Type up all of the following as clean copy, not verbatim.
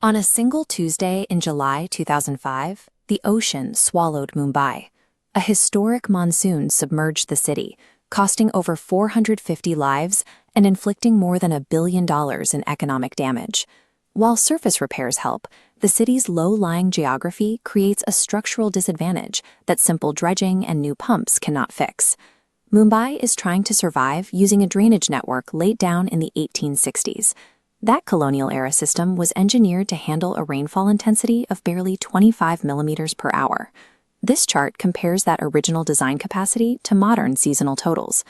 On a single Tuesday in July 2005, the ocean swallowed Mumbai. A historic monsoon submerged the city, costing over 450 lives and inflicting more than $1 billion in economic damage. While surface repairs help, the city's low-lying geography creates a structural disadvantage that simple dredging and new pumps cannot fix. Mumbai is trying to survive using a drainage network laid down in the 1860s. That colonial-era system was engineered to handle a rainfall intensity of barely 25 millimeters per hour. This chart compares that original design capacity to modern seasonal totals.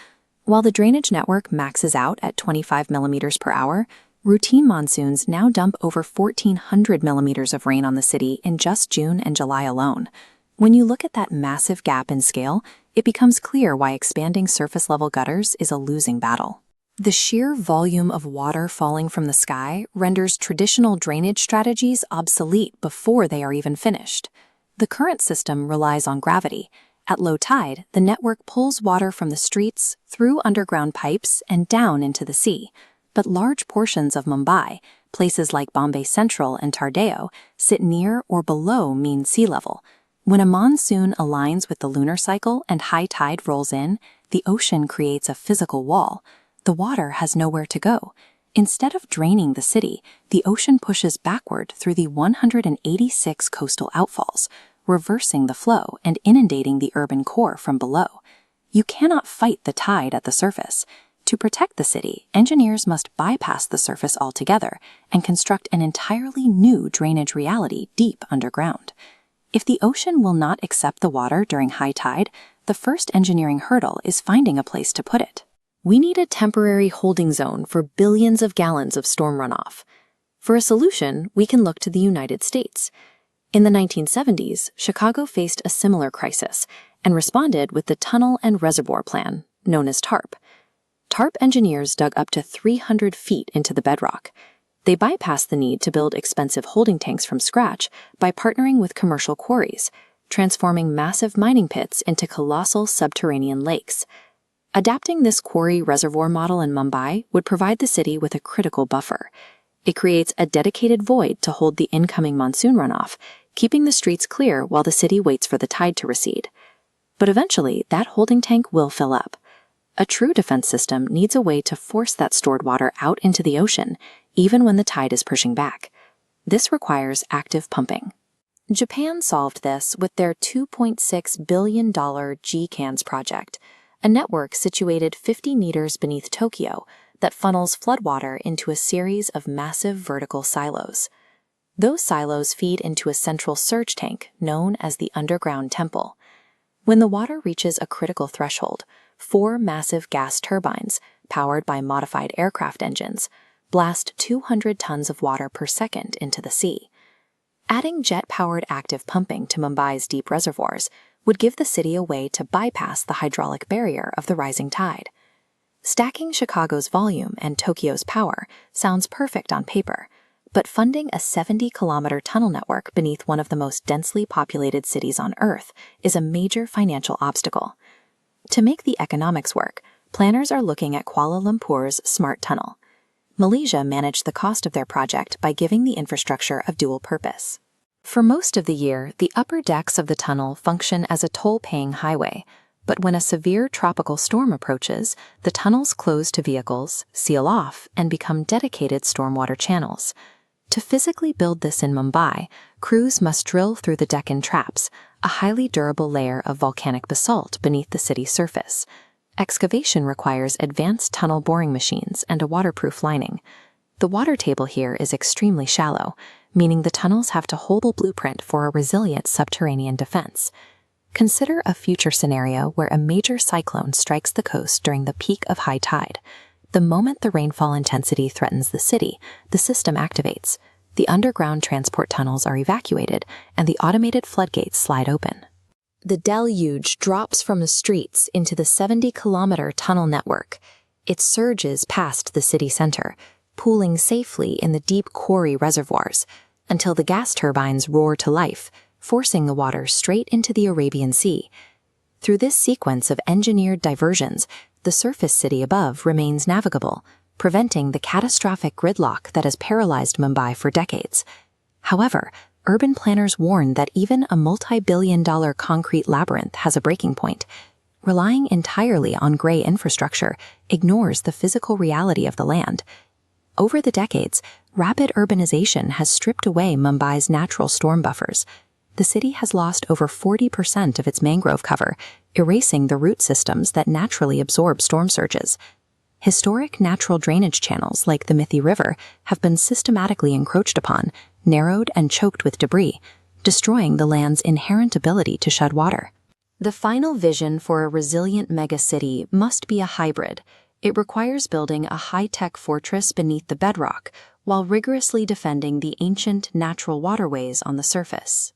While the drainage network maxes out at 25 millimeters per hour, routine monsoons now dump over 1,400 millimeters of rain on the city in just June and July alone. When you look at that massive gap in scale, it becomes clear why expanding surface-level gutters is a losing battle. The sheer volume of water falling from the sky renders traditional drainage strategies obsolete before they are even finished. The current system relies on gravity. At low tide, the network pulls water from the streets, through underground pipes, and down into the sea. But large portions of Mumbai, places like Bombay Central and Tardeo, sit near or below mean sea level. When a monsoon aligns with the lunar cycle and high tide rolls in, the ocean creates a physical wall. The water has nowhere to go. Instead of draining the city, the ocean pushes backward through the 186 coastal outfalls, reversing the flow and inundating the urban core from below. You cannot fight the tide at the surface. To protect the city, engineers must bypass the surface altogether and construct an entirely new drainage reality deep underground. If the ocean will not accept the water during high tide, the first engineering hurdle is finding a place to put it. We need a temporary holding zone for billions of gallons of storm runoff. For a solution, we can look to the United States. In the 1970s, Chicago faced a similar crisis and responded with the Tunnel and Reservoir Plan, known as TARP. TARP engineers dug up to 300 feet into the bedrock. They bypassed the need to build expensive holding tanks from scratch by partnering with commercial quarries, transforming massive mining pits into colossal subterranean lakes. Adapting this quarry reservoir model in Mumbai would provide the city with a critical buffer. It creates a dedicated void to hold the incoming monsoon runoff, keeping the streets clear while the city waits for the tide to recede. But eventually, that holding tank will fill up. A true defense system needs a way to force that stored water out into the ocean, even when the tide is pushing back. This requires active pumping. Japan solved this with their $2.6 billion GCANS project, a network situated 50 meters beneath Tokyo that funnels floodwater into a series of massive vertical silos. Those silos feed into a central surge tank known as the underground temple. When the water reaches a critical threshold, 4 massive gas turbines, powered by modified aircraft engines, blast 200 tons of water per second into the sea. Adding jet-powered active pumping to Mumbai's deep reservoirs would give the city a way to bypass the hydraulic barrier of the rising tide. Stacking Chicago's volume and Tokyo's power sounds perfect on paper, but funding a 70-kilometer tunnel network beneath one of the most densely populated cities on Earth is a major financial obstacle. To make the economics work, planners are looking at Kuala Lumpur's Smart Tunnel. Malaysia managed the cost of their project by giving the infrastructure a dual purpose. For most of the year, the upper decks of the tunnel function as a toll-paying highway, but when a severe tropical storm approaches, the tunnels close to vehicles, seal off, and become dedicated stormwater channels. To physically build this in Mumbai, crews must drill through the Deccan Traps, a highly durable layer of volcanic basalt beneath the city's surface. Excavation requires advanced tunnel boring machines and a waterproof lining. The water table here is extremely shallow, meaning the tunnels have to hold a blueprint for a resilient subterranean defense. Consider a future scenario where a major cyclone strikes the coast during the peak of high tide. The moment the rainfall intensity threatens the city, the system activates. The underground transport tunnels are evacuated, and the automated floodgates slide open. The deluge drops from the streets into the 70-kilometer tunnel network. It surges past the city center, pooling safely in the deep quarry reservoirs, until the gas turbines roar to life, forcing the water straight into the Arabian Sea. Through this sequence of engineered diversions, the surface city above remains navigable, preventing the catastrophic gridlock that has paralyzed Mumbai for decades. However, urban planners warn that even a multi-billion-dollar concrete labyrinth has a breaking point. Relying entirely on gray infrastructure ignores the physical reality of the land. Over the decades, rapid urbanization has stripped away Mumbai's natural storm buffers. The city has lost over 40% of its mangrove cover, erasing the root systems that naturally absorb storm surges. Historic natural drainage channels like the Mithi River have been systematically encroached upon, narrowed and choked with debris, destroying the land's inherent ability to shed water. The final vision for a resilient megacity must be a hybrid. It requires building a high-tech fortress beneath the bedrock while rigorously defending the ancient natural waterways on the surface.